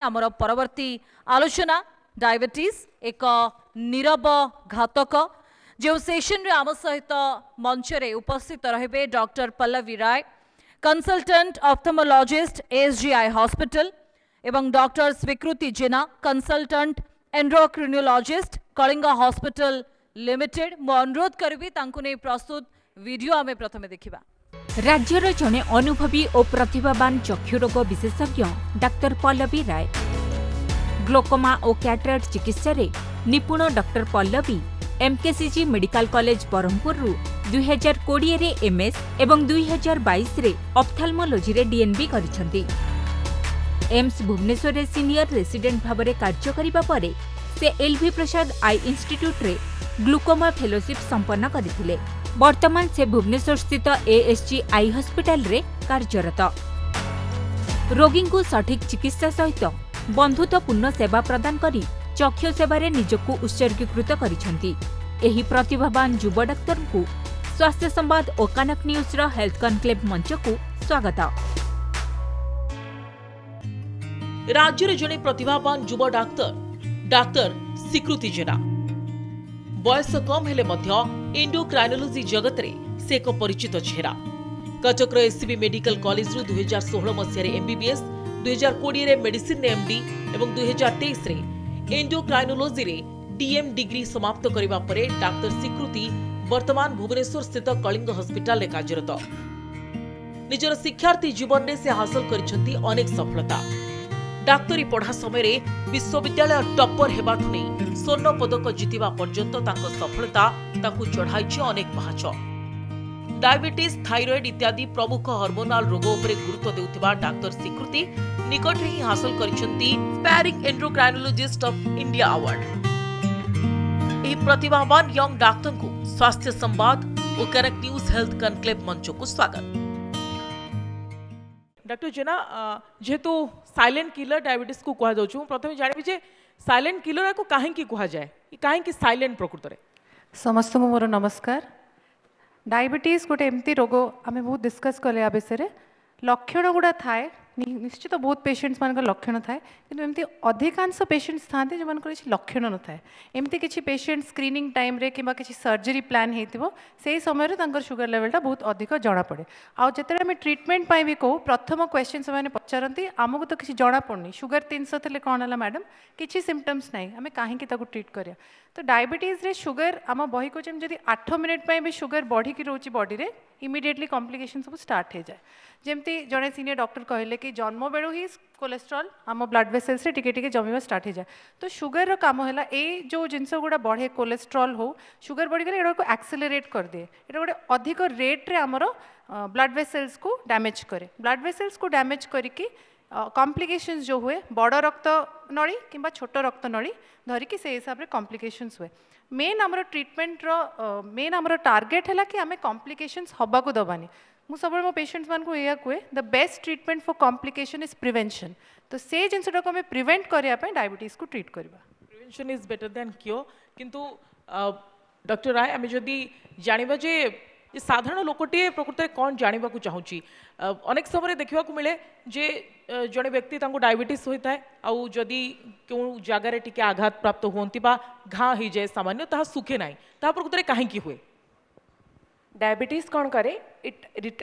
आमर परवर्ती आलोचना डायबिटीज एक नीरव घातक जो सेशन रे आम सहित मंच रे उपस्थित रहे डॉक्टर पल्लवी राय कंसल्टेंट ऑप्थेमोलॉजिस्ट एसजीआई हॉस्पिटल एवं डॉक्टर स्वीकृति जेना कंसल्टेंट एंड्रोक्रिनोलॉजिस्ट कलिंग हॉस्पिटल लिमिटेड मु अनुरोध करी नहीं प्रस्तुत वीडियो आमे प्रथमे देखिबा। राज्यर जड़े अनुभवी और प्रतिभावान चक्षुरोग विशेषज्ञ डाक्टर पल्लवी राय ग्लोकोमा और कैटराक्ट चिकित्सा रे निपुण doctor Pallavi MKCG medical college Berhampur 2020 रे एमएस एवं 2022 रे ऑप्थेल्मोलॉजी रे डीएनबी करिसेंती। एम्स भुवनेश्वर रे सीनियर रेसिडेंट भाबरे कार्य करिबा परे से एलवी प्रसाद आई इंस्टीट्यूट रे ग्लूकोमा फेलोशिप संपन्न करथिले। वर्तमान से भुवनेश्वर स्थित एएसजी आई हॉस्पिटल रे कार्यरत। रोगी को सठिक चिकित्सा सहित बंधुत्वपूर्ण सेवा प्रदान करी चक्षु सेवारे निजको उत्सर्गीकृत करिसेंती। एही प्रतिभावान युवा डाक्टर को स्वास्थ्य संवाद और कनक न्यूज रो हेल्थ कनक्लेव मंच को स्वागत। राज्य जड़े प्रतिभावान युवा डाक्तर डाक्तर स्वीकृति जेना बयस कम हेले मध्य एंडोक्राइनोलॉजी जगत रे से एक परिचित चेहरा। कटक एससीबी मेडिकल कॉलेज रु 2016 मसीह एमबीबीएस 2020 रे मेडिसिन एमडी एवं 2023 रे एंडोक्राइनोलॉजी रे डीएम डिग्री समाप्त करिबा परे डाक्टर स्वीकृति वर्तमान भुवनेश्वर स्थित कलिंग हॉस्पिटल रे कार्यरत। निजर शिक्षार्थी जीवन में से हासिल करिसेंती अनेक सफलता। डाक्तरी पढ़ा समय विश्वविद्यालय टॉपर हेबाठु नहीं स्वर्ण पदक जितिबा पर्यंत तांको सफलता ताकू चढ़ाई अनेक पाहाच। डायबिटीज थायराइड इत्यादि प्रमुख हार्मोनाल रोग उपरे गुरुत्व देउथिबा डाक्टर स्वीकृति निकट ही हासिल करिसेंती स्पैरिंग एंड्रोक्राइनोलॉजिस्ट ऑफ इंडिया अवार्ड। एही प्रतिभावान यंग डाक्टर को स्वास्थ्य संवाद और कनेक्ट न्यूज हेल्थ कनक्लेव मंच को स्वागत। डॉक्टर जेना जेहेतु साइलेंट किलर डायबिटीज को कह जाऊँ प्रथम जानवी जे साइलेंट किलर को कहीं कह जाए कहीं साइलेंट प्रकृत रे समस्त मोर नमस्कार। डायबिटीज गोटे एमती रोग आम बहुत डिस्कस कले विषय लक्षण गुड़ा थाए निश्चित बहुत पेशेंट्स मान लक्षण थाए कि एमती अधिकांश पेशेंट्स था जो किसी लक्षण न थाए। एमती किसी पेशेंट स्क्रीनिंग टाइम रे कि किसी सर्जरी प्लान हो से समय शुगर लेवलटा बहुत अधिक जना पड़े। आउ जिते आम ट्रिटमेंट भी कहूँ प्रथम क्वेश्चन से पचारती आमको तो किसी जना पड़नी शुगर 300 थे कौन है मैडम किसी सिम्पटम्स ना आम कहीं ट्रीट करिया। तो डायबिटीज रे शुगर आम बही कौन जब 8 मिनिट भी शुगर बढ़ी रोच बॉडी रे इमिडिएटली कॉम्प्लिकेशन सब स्टार्ट हो जाए। जमती जड़े सीनियर डॉक्टर कहले कि जन्म बेलू ही कोलेस्ट्रॉल आम ब्लड वेसल्स रे टिके टिके जमीवा स्टार्ट हो जाए। तो शुगर रो काम है ये जो जिनस गुड़ा बढ़े कोलेस्ट्रॉल हो शुगर बढ़ीगले एटा को एक्सेलरेट कर दिए एटा गोटे अधिक रेट रे आमर ब्लड वेसल्स को डैमेज करे। ब्लड वेसल्स को डैमेज करके कॉम्प्लिकेशंस जो हुए बड़ रक्त नली किंबा छोट रक्त नली धरिकी से हिसाब से कॉम्प्लिकेशंस हुए। मेन आमर ट्रीटमेंट रो मेन आमर टार्गेट है कि आम कॉम्प्लिकेशंस हवा को दबानी। मु सब मो पेशेंट्स मान को या कहे the best treatment for complication is prevention. तो से जिनसटा को आम प्रिवेंट करने डायबिटीज को ट्रीट करवा। Prevention is better than cure. किंतु डॉक्टर राय आम जदि जानिबा जे साधारण लोकटे प्रकृत में कौन जानवा चाहूँगी अनेक समय देखा मिले जे जड़े व्यक्ति डायबिटीज होता है आउ जदि क्यों जगार टी आघात प्राप्त होती घा हो जाए सामान्य ता सुखे ना ता प्रकृत में कहीं हुए। डायबिटीज कौन करे इट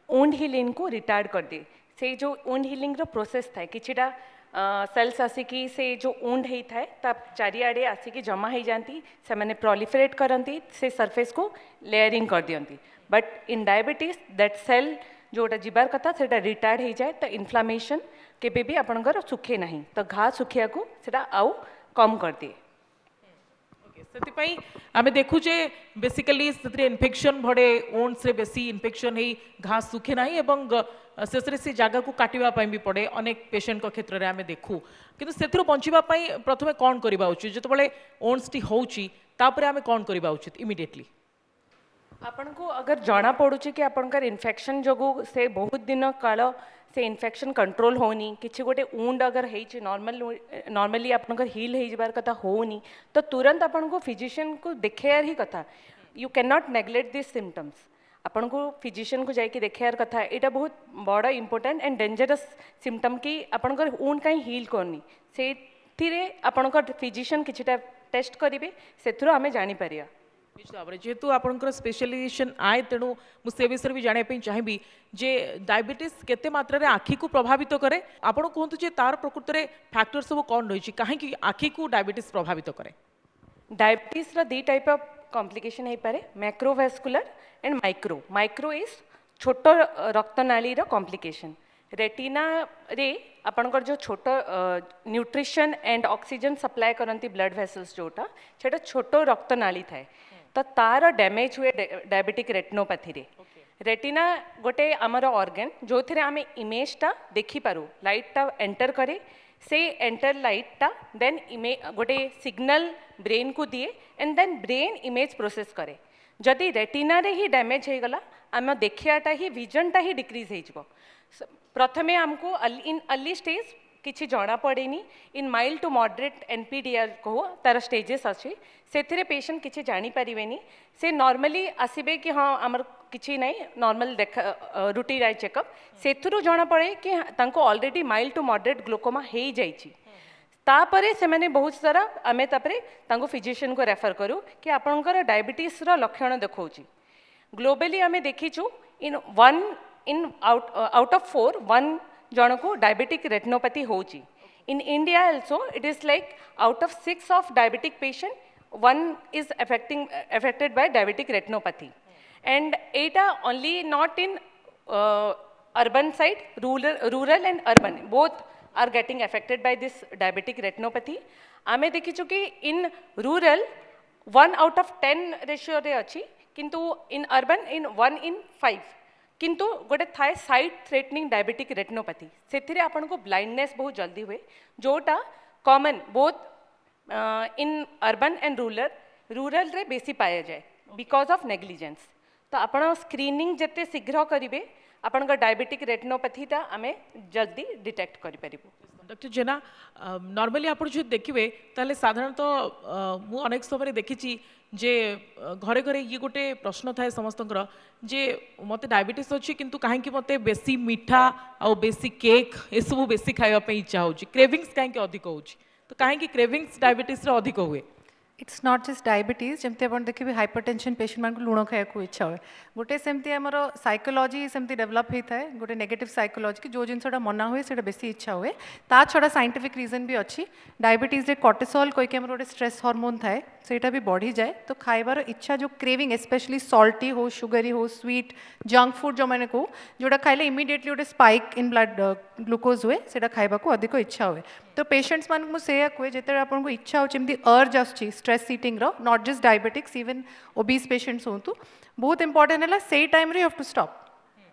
वुंड हीलिंग को रिटार्ड कर दे। से जो वुंड हीलिंग रो प्रोसेस थाए किछिटा सेल्स आसिकी से जो वुंड होता है ता चारिआडे आसिकी जमा हो जाती से मैंने प्रोलिफरेट करती से सरफेस को लेयरिंग कर दियंती। But in diabetes that cell जोटा जीवार कथा से रिटार्ड हो जाए तो इन्फ्लामेशन केबे भी आपनकर सुखे नहीं तो घा सुखिया को सेटा आउ कम कर दिए। आम देखुचे बेसिकली इन्फेक्शन बढ़े ओन्स रे बेसी इन्फेक्शन ही घास सुखे ना शेष से जगह को काटिबा भी पड़े अनेक पेशेंट को क्षेत्र में आम देखू कि से बचापी प्रथम कौन करवा उचित जो ओन्स टी होची आम कौन करवा उचित इमिडिएटली आपन को अगर जना पड़ुची कि आपनकर इन्फेक्शन जोगु से बहुत दिन काल से इन्फेक्शन कंट्रोल होनी किसी गोटे वुंड अगर है नॉर्मली आपनकर हील हो जबार कथा होनी तो तुरंत आपन को फिजिशियन को देखेयार ही कथा। You can not neglect this symptoms. आपण को फिजिशियन को जाइए देखार कथा यहाँ बहुत बड़ इंपोर्टेंट एंड डेंजरस सिम्पटम कि आपंकर वुंड कहीं हिल करनी से आपंकर फिजिशियन किछिटा टेस्ट करेंगे से आम जापर निश्चित भाव में जेहेतु आपंकर स्पेशलाइजेशन आए तेणु मुझे विषय भी जानापी चाहिए जे डायबिटीज केते मात्रा रे आखि को प्रभावित करे आपण कहतु जे तार प्रकृत में फैक्टर सब कौन रही कहीं आखि को डायबिटीज प्रभावित करे diabetes the type of complication हो पारे macrovascular and micro micro is छोट रक्तनाली कॉम्प्लिकेशन रेटिना रे आपणकर जो छोट न्यूट्रिशन एंड ऑक्सीजन सप्लाई करती ब्लड वेसल्स जोटा सेटा छोट रक्तनाली थाए तो तार डैमेज हुए डायबिटिक रेटिनोपैथी रे रेटिना गोटे आमर ऑर्गन जो थे आम इमेजटा देखिपारू लाइटटा एंटर करे से एंटर लाइटटा देन गोटे सिग्नल ब्रेन को दिए and then brain image process करे जदि रेटिना रे ही डैमेज हो गला आम देखियाटा ही विजनटा ही डिक्रीज हो प्रथमे आमको इन अर्ली स्टेज किसी जना पड़ेनी इन माइल्ड टू मॉडरेट एनपीडीआर कहू तार स्टेजेस अच्छी से पेशेंट किसी जानीपारे से नॉर्मली आसबे कि हाँ आमर किसी ना नॉर्मल देखा रूटीन आई चेकअप से जना पड़े कि already mild to moderate glaucoma हो जाइए तापरे से मैंने बहुत सारा आम तापर फिजिशियन को रेफर करूँ कि आपंकर डायबिटीज लक्षण देखा ग्लोबली आम देखीचु इन आउट ऑफ 4 1 जन को डायबिटिक रेटिनोपैथी होची in India also it is like out of 6 of diabetic patient 1 is affected by diabetic retinopathy and Etah only not in urban side rural and urban both are getting affected by this diabetic retinopathy आमे देखी कि in rural 1 out of 10 ratio रे अच्छी किंतु in urban in 1 in 5 किंतु गोटे थाए side threatening diabetic retinopathy से आपन को ब्लाइंडनेस बहुत जल्दी हुए जोटा common both in urban and rural रे बेसी पाया जाए बिकॉज ऑफ नेग्लिजेंस तो आपन स्क्रीनिंग जिते शीघ्र करेंगे आपन डायबिटिक रेटिनोपैथीटा आम जल्दी डिटेक्ट करें डॉक्टर जेना नॉर्मली आप जो देखिए ताले साधारणतः मु अनेक समय देखी जे घरे घरे ये गोटे प्रश्न थाए समस्तंकर जे मते डायबिटीज अच्छी किंतु कहीं मते बेसी मीठा आ बेसी केक ये सब बेसी खावाई इच्छा हो क्रेविंग्स कहीं अधिक हो तो कहीं क्रेविंग्स डायबिटीज अधिक हुए इट्स नॉट जस्ट डायबिटीज जमती आप देखिए हाइपरटेंशन पेशेंट मान लुण खाया इच्छा हुए गोटे सेमती आमर साइकोलॉजी सेमती डेवलप होता है गोटे नेगेटिव साइकोलॉजी कि जो जिनसा मना हुए से बेसी इच्छा हुए ता छड़ा साइंटिफिक रीजन भी अच्छी डायबिटीज कॉर्टिसोल कोई गोटे स्ट्रेस हार्मोन थाए सेटा भी बढ़ी जाए तो खाइबार इच्छा जो क्रेविंग स्पेशली सॉल्टी हो सुगरी हो स्वीट जंक फूड जो मैंने कहूँ जोटा खाइले इमिडिएटली गोटे स्पाइक इन ब्लड ग्लूकोज हुए से खाइबा को अधिक इच्छा हुए तो पेशेंट्स मान मुझे कहे जिते आपको इच्छा होमती अर्ज आसूँ stress eating not just diabetics even obese patients हूँ बहुत इंपोर्टेंट है से time you have to stop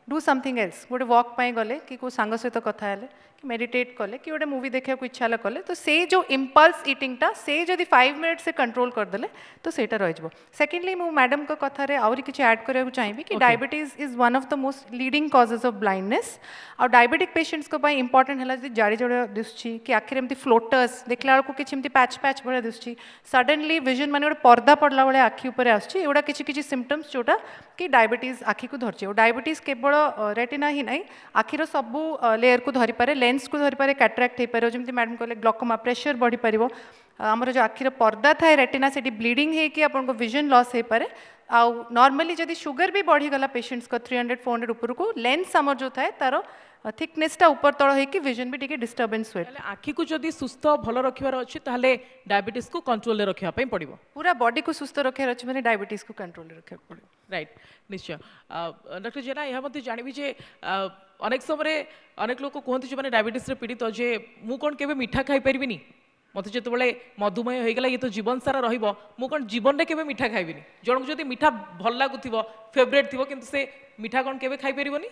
do something else गोटे वॉक पाई गले कि को सांग सहित कथा है कि मेडिटेट कले कि गोटे मूवी देखा इच्छा है कले तो से जो इम्पल्स इटिंगटा से जदि 5 मिनट से कंट्रोल करदे तो सेटा रही सेकेंडली मु मैडम को कथार आहरी किसी ऐड करने चाहिए कि diabetes is one of the most leading causes of blindness और डायबिटिक पेशेंट्स को इंपोर्टेंट है जब जाड़ी जोड़ा दिशुची कि आखिर एमती फ्लोटर्स देखला बेलू किसी पैच पैच भाया दिशुची सडनली विजन माने गोटे पर्दा पड़ला भाया आखि उपर आसुच्ची किसी सिम्पटम्स जोटा कि डायबिटीज आखि को धरची डायबिटीज केवल रेटिना ही ना आखिर सबू लेयर को धरी पारे लेंस को धरी पारे कैटरेक्ट हो पारे जमी मैडम कहले ग्लकोमा प्रेशर बढ़ी पार आमर जो आखिर पर्दा थाए रेटिना से ब्लीडिंग होगी आपको विजन लॉस हो पारे आउ नॉर्मली जदि शुगर भी बढ़ीगला पेशेंट्स को 300-400 ऊपर को लेंस आमर जो थाए तार थिकनेसटा ऊपर तल होगी विजन भी टी डिस्टर्बेंस हुए आखि को जदि सुस्थ भल रखार अच्छी ताले डायबिटीज को कंट्रोल रखापी पड़ो पूरा बॉडी को सुस्थ रखार अच्छे मैंने डायबिटीज को कंट्रोल रखा पड़ो राइट निश्चय डॉक्टर जेना यह मत जानवी जे अनेक समय अनेक लोग कहते जो मैंने डायबिटीज पीड़ित जे मु कौन के मीठा खाई पारिनी मत जो मधुमेह हो गला ये तो जीवन सारा रोकन जीवन में केवे मीठा खाइबी जन को जब मीठा भल लगुव फेवरेट थी कि से मीठा कौन के खाई पारनी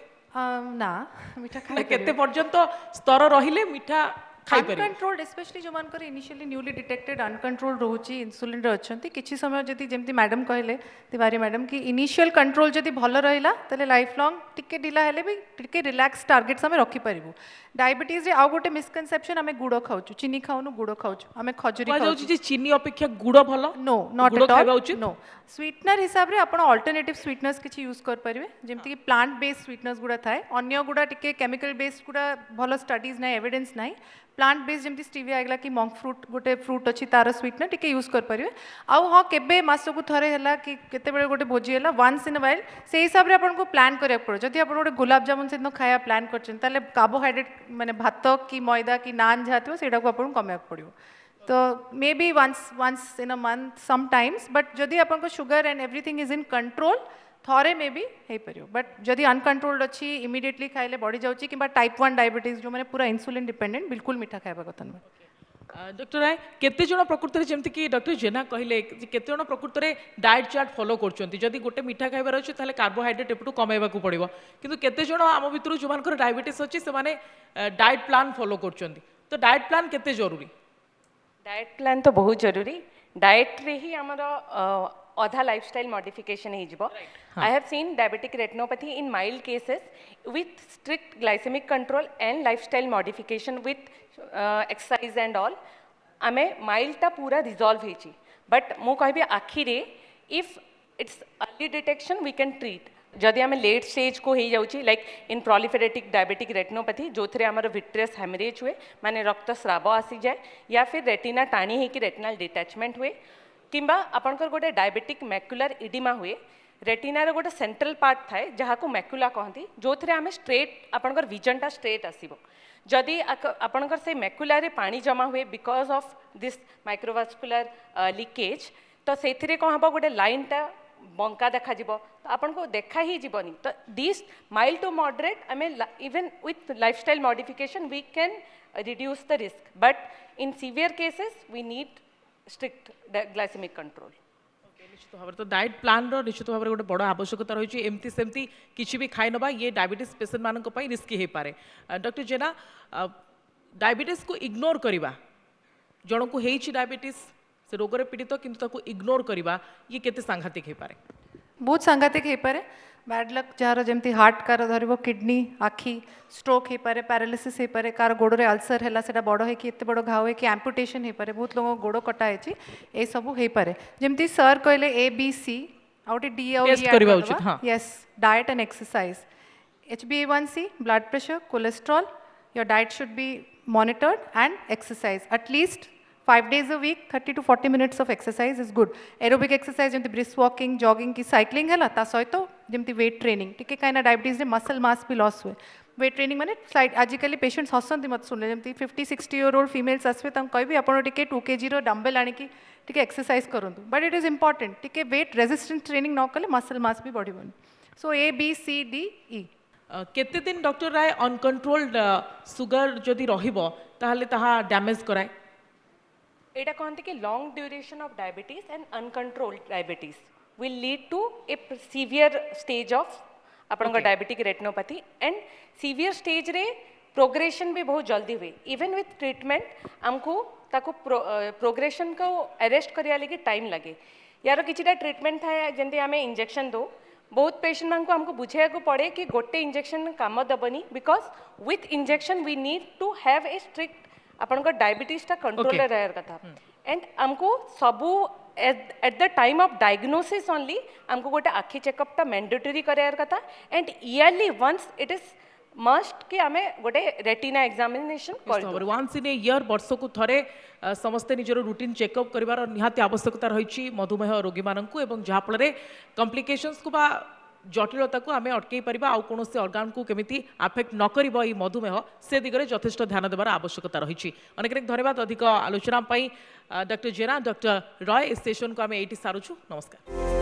ना मीठा खाई केते पर्यंत स्तर रहिले मीठा खाई परिबे अनकंट्रोल्ड स्पेशली जो मानकर इनिशियली न्यूली डिटेक्टेड अनकंट्रोल्ड रोची इंसुलिन रे अछंती किछि समय जदी जेमती मैडम कहले तिवारी मैडम कि इनिशियल कंट्रोल जदी भल रहिला तले लाइफ लॉन्ग टिके ढिला हेले भी टिके रिलैक्स टारगेट्स हमें रखि परिबु डायबिटीज रे आउ गोटे मिसकनसेप्शन हमें गुड़ खाउछु चीनी खाउनु गुड़ खाउछु हमें खजुरी कहै खाउछु जाउछि जे चीनी अपेक्षा गुड़ भलो नो नॉट गुड़ एट खाइबा ऑल उचित? नो स्वीटनर हिसाब रे आपण अल्टरनेटिव स्वीटनर्स किछि यूज कर परिबे जेमति कि प्लांट बेस्ड स्वीटनर्स गुडा थाए अन्य गुडा टिके केमिकल बेस्ड गुडा भलो स्टडीज नै एविडेंस नै प्लांट बेस्ड जेमति स्टीविया आगला कि मंक फ्रूट गोटे फ्रूट अछि तार स्वीटनर टिके यूज कर परिबे आउ हां केबे मासो को थरे हैला कि केते बेले गोटे भोजी हैला वंस इन अ व्हाइल से हिसाब रे आपण को प्लान करे पड़ो जदि आपण गोटे गुलाब जामुन से खाया प्लान करछन ताले कार्बोहाइड्रेट माने भात कि मैदा कि नान जाथियो सेडा को आपण कमे पड़ियो तो maybe once in a month sometimes but जदि अपन को sugar and everything is in control थरे मे बी हे परियो बट जदि अनकंट्रोल्ड अछि इमीडिएटली खाइले बढ़ी जाउची कि टाइप 1 डायबिटीज जो माने पूरा इंसुलिन डिपेंडेंट बिल्कुल मीठा खाइबा कथन में डॉक्टर राय केते जण प्रकृति रे जेमति कि डॉक्टर जेना कहले जे केते जण प्रकृति रे डाइट चार्ट फॉलो करचंती जदि गोटे मीठा खाइबार अछि ताले कार्बोहाइड्रेट एपटू कमाइबा को पड़िबो किंतु केते जण आम भितरु जो मानकर डायबिटीज अछि से माने डाइट प्लान फॉलो करचंती तो डाइट प्लान केते जरूरी डाएट प्लान तो बहुत जरूरी डाएट रे ही हमरो अधा लाइफस्टाइल मॉडिफिकेशन ही जिवो I have seen diabetic retinopathy in mild cases with strict glycaemic control and lifestyle modification with exercise and all आमे माइल्ड ता पूरा रिजॉल्व हेची बट मु कहबी आखिरे if it's early detection we can treat जदि आम लेट स्टेज को हो जाऊँगी like in proliferative diabetic retinopathy जो थे आमर विट्रियस हेमरेज हुए माने रक्त स्राव आसी जाए या फिर रेटिना टाणी होकर रेटिनाल डिटैचमेंट हुए किंबा आपनकर गोटे डायबिटिक मैक्युलर इडिमा हुए रेटिनार गोटे सेंट्रल पार्ट थाए जहाँ को मैक्युला कहती जो थे आम स्ट्रेट आपनकर विजनटा स्ट्रेट आसीबो जदि आपनकर से मैक्युलारे पानी जमा हुए because of this microvascular leakage तो से कौन हम गोटे लाइनटा बंका देखा तो आपन को देखा ही जीवनी तो this mild to moderate um even with lifestyle modification we can reduce the risk but in severe cases we need strict glycaemic control निश्चित भाव तो डाइट प्लान रो निश्चित भाव गोटे बड़ आवश्यकता रही है एमती सेमती किसी भी खाई नवा ये डायबिटीज पेशेंट मानक पई रिस्की हो पारे डॉक्टर जेना डायबिटीज को इग्नोर करवा जन को हेछि डायबिटीज से रोग रे पीड़ित किंतु ताको इग्नोर करवा ये केते सांघातिक हो पारे बहुत सांघातिक हो पारे बैड लक जार जमती हार्ट कार धरब किडनी आखि स्ट्रोक हो पारे पैरालिसिस हो पारे कार गोड़ रे अल्सर है सेटा बड़ है कि एते बड़ घाव है कि एम्पुटेशन हो पारे बहुत लोग गोड़ कटा है ये सब हो पारे जमती सर कहले ए बी सी आउटे डी आउ टेस्ट करबा उचित हां yes diet and exercise HbA1c blood pressure cholesterol your diet should be monitored and exercise at least 5 days a week 30 to 40 minutes of exercise is good aerobic exercise जमती brisk walking jogging की cycling है ता सहित जमती weight training टिके काइना diabetes रे muscle mass भी loss हुए weight training माने स्लाइड आजिकली पेशेंट्स हसंती मत सुनले जमती 50-60 year old females आसवे ता कहबी आपण टिके 2 kg रो डंबल आनी की टिके एक्सरसाइज करंतु बट इट इज इंपॉर्टेंट टिके weight resistance training न कले मसल मास भी बढ़िबन सो A B C D E केते दिन डॉक्टर राय अनकंट्रोल्ड सुगर जदि रहिबो ताहले ताहा डैमेज कराए एटा कहते कि long duration of diabetes and uncontrolled diabetes will lead to a severe stage of आपन diabetic retinopathy and severe stage रे प्रोग्रेशन भी बहुत जल्दी हुए इवन विथ ट्रीटमेंट आमको ताको प्रोग्रेशन को अरेस्ट करिया लगी टाइम लगे यार किछिटा ट्रीटमेंट था जंती आमे इंजेक्शन दो बहुत पेशेंट मान को हमको बुझे को पड़े कि गोटे इंजेक्शन काम दबनी because with injection we need to have a strict आपन डायबिटीज टा कंट्रोल रहर कथा एंड हमको सबू at the time of diagnosis only हमको गोटे आखि चेकअप टा मैंडेटरी करार कथा and yearly once it is must कि आमे गोटे रेटिना एग्जामिनेशन कर वंस इन ए ईयर वर्ष को थरे समस्ते निजर रूटीन चेकअप करिवार निहाती आवश्यकता रही मधुमेह रोगी माननकु एवं जहा फल कॉम्प्लिकेशंस को बा जटिलता को आम अटकई पारिबा आ कोनोसी ऑर्गन को केमिति अफेक्ट न करिबो ई मधुमेह से दिगरे यथेष्ट ध्यान देबार आवश्यकता रही अनेक धन्यवाद अधिक आलोचना पाई डॉक्टर जेना डॉक्टर रॉय इस सेशन को आम एटी सारुछु नमस्कार।